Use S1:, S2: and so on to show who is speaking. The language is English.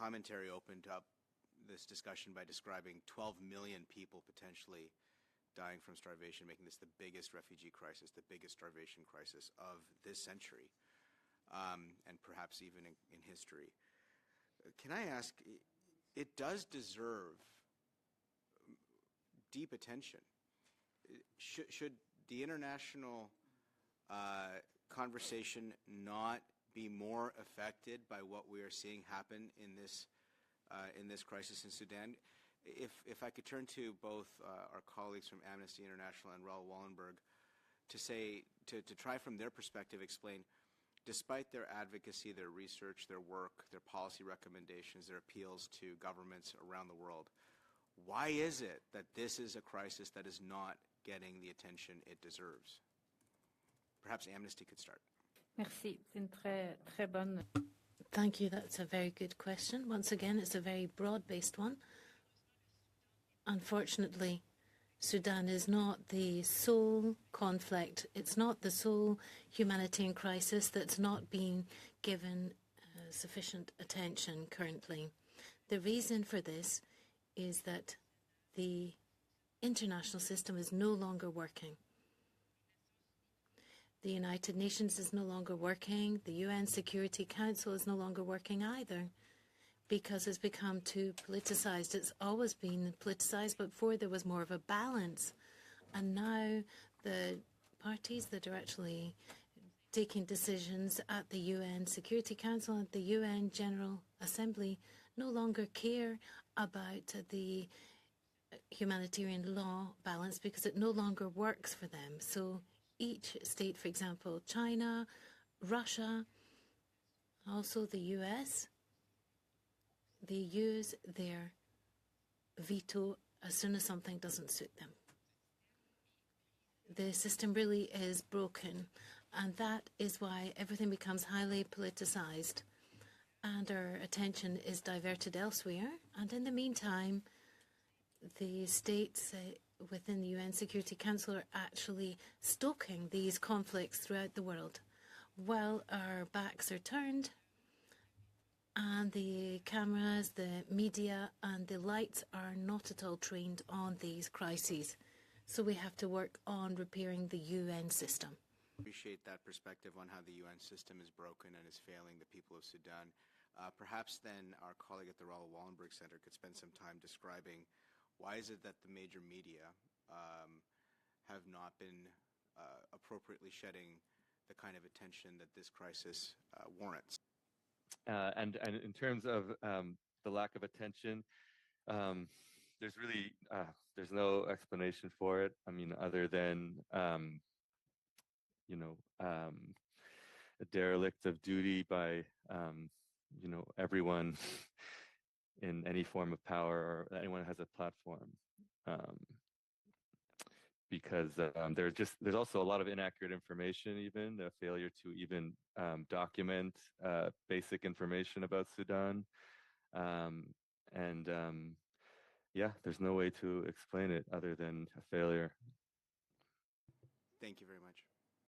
S1: commentary opened up this discussion by describing 12 million people potentially dying from starvation, making this the biggest refugee crisis, the biggest starvation crisis of this century, and perhaps even in history. Can I ask, it does deserve deep attention. Should the international conversation not be more affected by what we are seeing happen in this crisis in Sudan? If I could turn to both our colleagues from Amnesty International and Raoul Wallenberg to try from their perspective explain, despite their advocacy, their research, their work, their policy recommendations, their appeals to governments around the world, why is it that this is a crisis that is not getting the attention it deserves? Perhaps Amnesty could start.
S2: Merci. C'est une très bonne.
S3: Thank you. That's a very good question. Once again, it's a very broad-based one. Unfortunately, Sudan is not the sole conflict. It's not the sole humanitarian crisis that's not being given sufficient attention currently. The reason for this is that the international system is no longer working. The United Nations is no longer working. The UN Security Council is no longer working either because it's become too politicized. It's always been politicized, but before there was more of a balance. And now the parties that are actually taking decisions at the UN Security Council and the UN General Assembly no longer care about the humanitarian law balance because it no longer works for them. So each state, for example, China, Russia, also the US, they use their veto as soon as something doesn't suit them. The system really is broken, and that is why everything becomes highly politicized and our attention is diverted elsewhere. And in the meantime, the states within the UN Security Council are actually stoking these conflicts throughout the world while our backs are turned and the cameras, the media and the lights are not at all trained on these crises. So we have to work on repairing the UN system.
S1: Appreciate that perspective on how the UN system is broken and is failing the people of Sudan. Perhaps then our colleague at the Raoul Wallenberg Center could spend some time describing why is it that the major media have not been appropriately shedding the kind of attention that this crisis warrants?
S4: And in terms of the lack of attention, there's really there's no explanation for it. I mean, other than a derelict of duty by everyone in any form of power or anyone who has a platform, because there's also a lot of inaccurate information, even a failure to even document basic information about Sudan, yeah, there's no way to explain it other than a failure.
S1: Thank you very much.